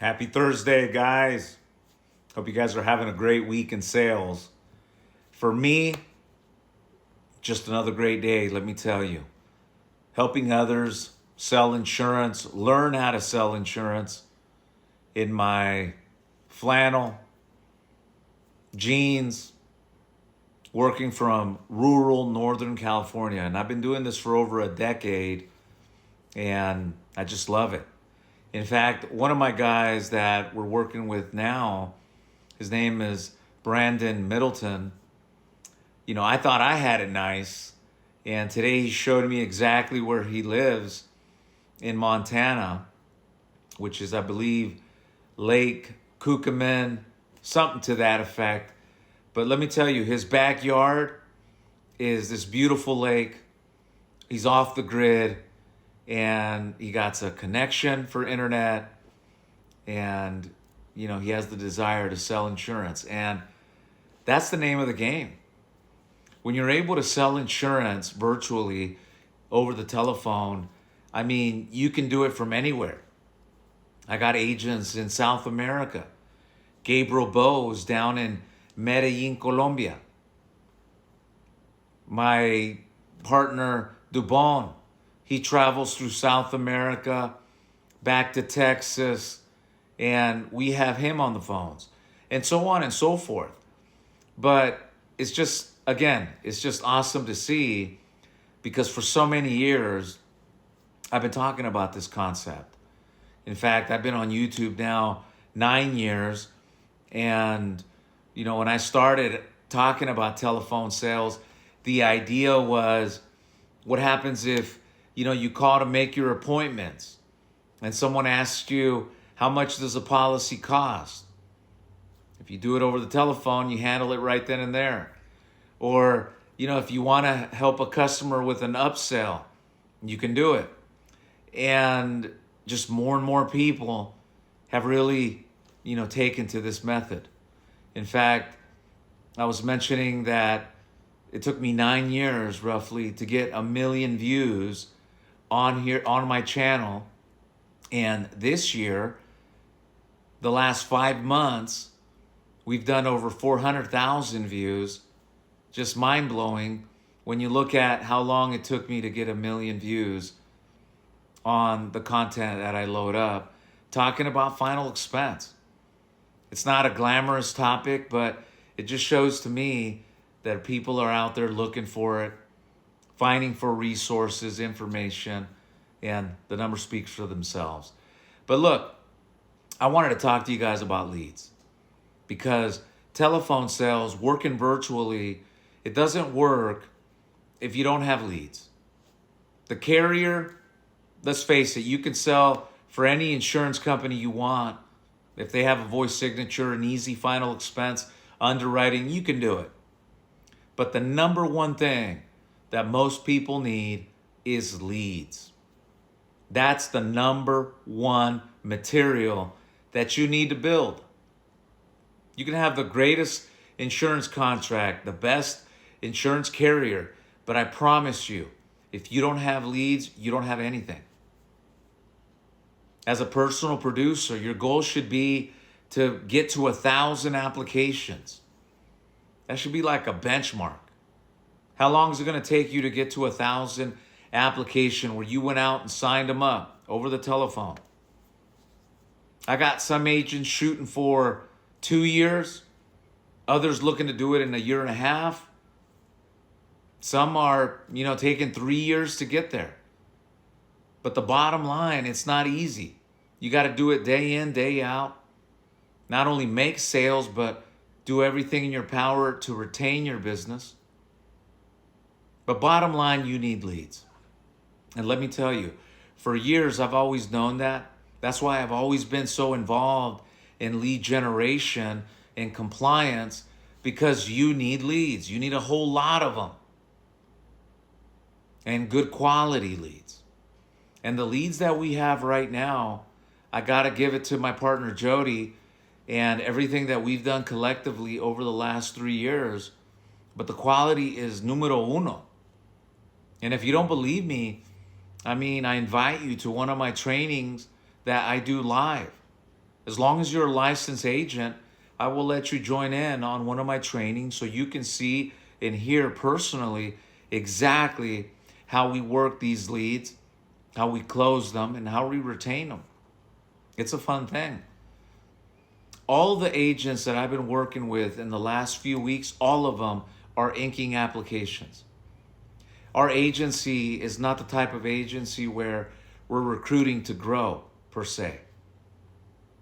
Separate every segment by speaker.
Speaker 1: Happy Thursday, guys. Hope you guys are having a great week in sales. For me, just another great day, let me tell you. Helping others sell insurance, learn how to sell insurance in my flannel, jeans, working from rural Northern California. And I've been doing this for over a decade, and I just love it. In fact, one of my guys that we're working with now, his name is Brandon Middleton. You know, I thought I had it nice, and today he showed me exactly where he lives in Montana, which is, I believe, Lake Kookamin, something to that effect. But let me tell you, his backyard is this beautiful lake. He's off the grid, and he got a connection for internet, and he has the desire to sell insurance. And that's the name of the game. When you're able to sell insurance virtually over the telephone, I mean, you can do it from anywhere. I got agents in South America. Gabriel Bose down in Medellin, Colombia. My partner, Dubon, he travels through South America, back to Texas, and we have him on the phones, and so on and so forth. But it's just awesome to see, because for so many years, I've been talking about this concept. In fact, I've been on YouTube now 9 years, and when I started talking about telephone sales, the idea was, what happens if you call to make your appointments and someone asks you, how much does a policy cost? If you do it over the telephone, you handle it right then and there. Or, if you want to help a customer with an upsell, you can do it. And just more and more people have really, taken to this method. In fact, I was mentioning that it took me 9 years roughly to get 1 million views on my channel. And this year, the last 5 months, we've done over 400,000 views. Just mind-blowing when you look at how long it took me to get 1 million views on the content that I load up, talking about final expense. It's not a glamorous topic, but it just shows to me that people are out there looking for it, finding for resources, information, and the number speaks for themselves. But look, I wanted to talk to you guys about leads, because telephone sales, working virtually, it doesn't work if you don't have leads. The carrier, let's face it, you can sell for any insurance company you want. If they have a voice signature, an easy final expense, underwriting, you can do it. But the number one thing that most people need is leads. That's the number one material that you need to build. You can have the greatest insurance contract, the best insurance carrier, but I promise you, if you don't have leads, you don't have anything. As a personal producer, your goal should be to get to 1,000 applications. That should be like a benchmark. How long is it going to take you to get to 1,000 application where you went out and signed them up over the telephone? I got some agents shooting for 2 years, others looking to do it in 1.5 years. Some are, taking 3 years to get there. But the bottom line, it's not easy. You got to do it day in, day out. Not only make sales, but do everything in your power to retain your business. But bottom line, you need leads. And let me tell you, for years, I've always known that. That's why I've always been so involved in lead generation and compliance, because you need leads. You need a whole lot of them. And good quality leads. And the leads that we have right now, I got to give it to my partner, Jody, and everything that we've done collectively over the last 3 years. But the quality is numero uno. And if you don't believe me, I invite you to one of my trainings that I do live. As long as you're a licensed agent, I will let you join in on one of my trainings so you can see and hear personally exactly how we work these leads, how we close them, and how we retain them. It's a fun thing. All the agents that I've been working with in the last few weeks, all of them are inking applications. Our agency is not the type of agency where we're recruiting to grow, per se.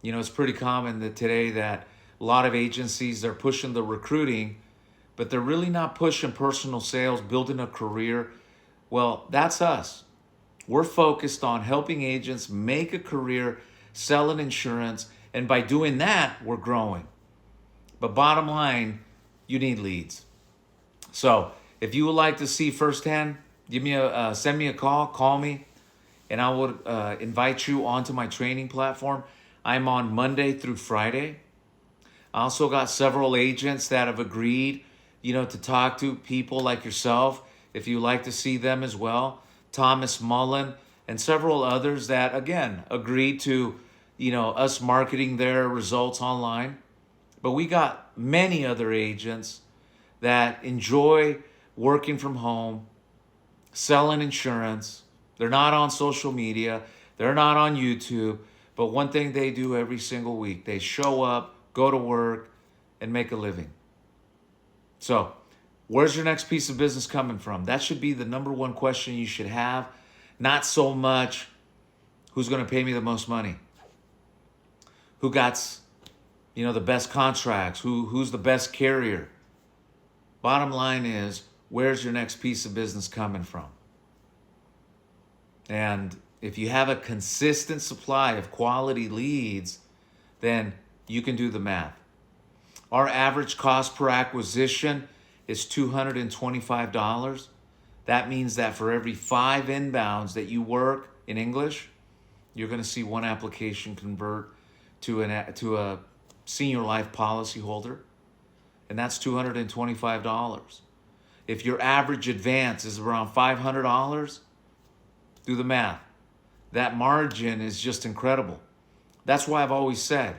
Speaker 1: You know, it's pretty common that today that a lot of agencies, they're pushing the recruiting, but they're really not pushing personal sales, building a career. Well, that's us. We're focused on helping agents make a career selling insurance, and by doing that, we're growing. But bottom line, you need leads. So if you would like to see firsthand, send me a call me, and I would invite you onto my training platform. I'm on Monday through Friday. I also got several agents that have agreed, to talk to people like yourself, if you like to see them as well. Thomas Mullen and several others that, again, agreed to, us marketing their results online. But we got many other agents that enjoy working from home, selling insurance. They're not on social media. They're not on YouTube. But one thing they do every single week, they show up, go to work, and make a living. So, where's your next piece of business coming from? That should be the number one question you should have. Not so much, who's going to pay me the most money? Who got, the best contracts? Who's the best carrier? Bottom line is, where's your next piece of business coming from? And if you have a consistent supply of quality leads, then you can do the math. Our average cost per acquisition is $225. That means that for every 5 inbounds that you work in English, you're going to see one application convert to a senior life policy holder, and that's $225. If your average advance is around $500, do the math. That margin is just incredible. That's why I've always said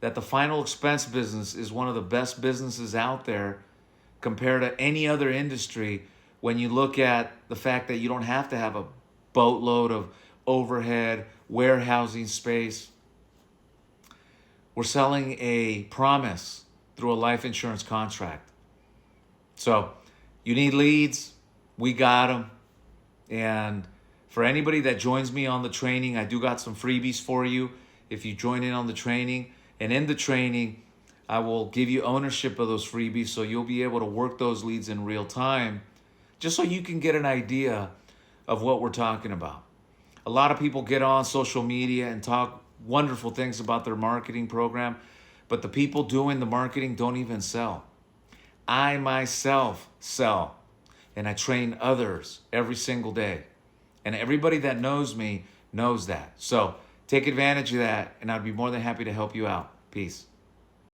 Speaker 1: that the final expense business is one of the best businesses out there compared to any other industry when you look at the fact that you don't have to have a boatload of overhead, warehousing space. We're selling a promise through a life insurance contract. So you need leads, we got them. And for anybody that joins me on the training, I do got some freebies for you if you join in on the training. And in the training, I will give you ownership of those freebies so you'll be able to work those leads in real time, just so you can get an idea of what we're talking about. A lot of people get on social media and talk wonderful things about their marketing program, but the people doing the marketing don't even sell. I myself sell, and I train others every single day. And everybody that knows me knows that. So take advantage of that, and I'd be more than happy to help you out. Peace.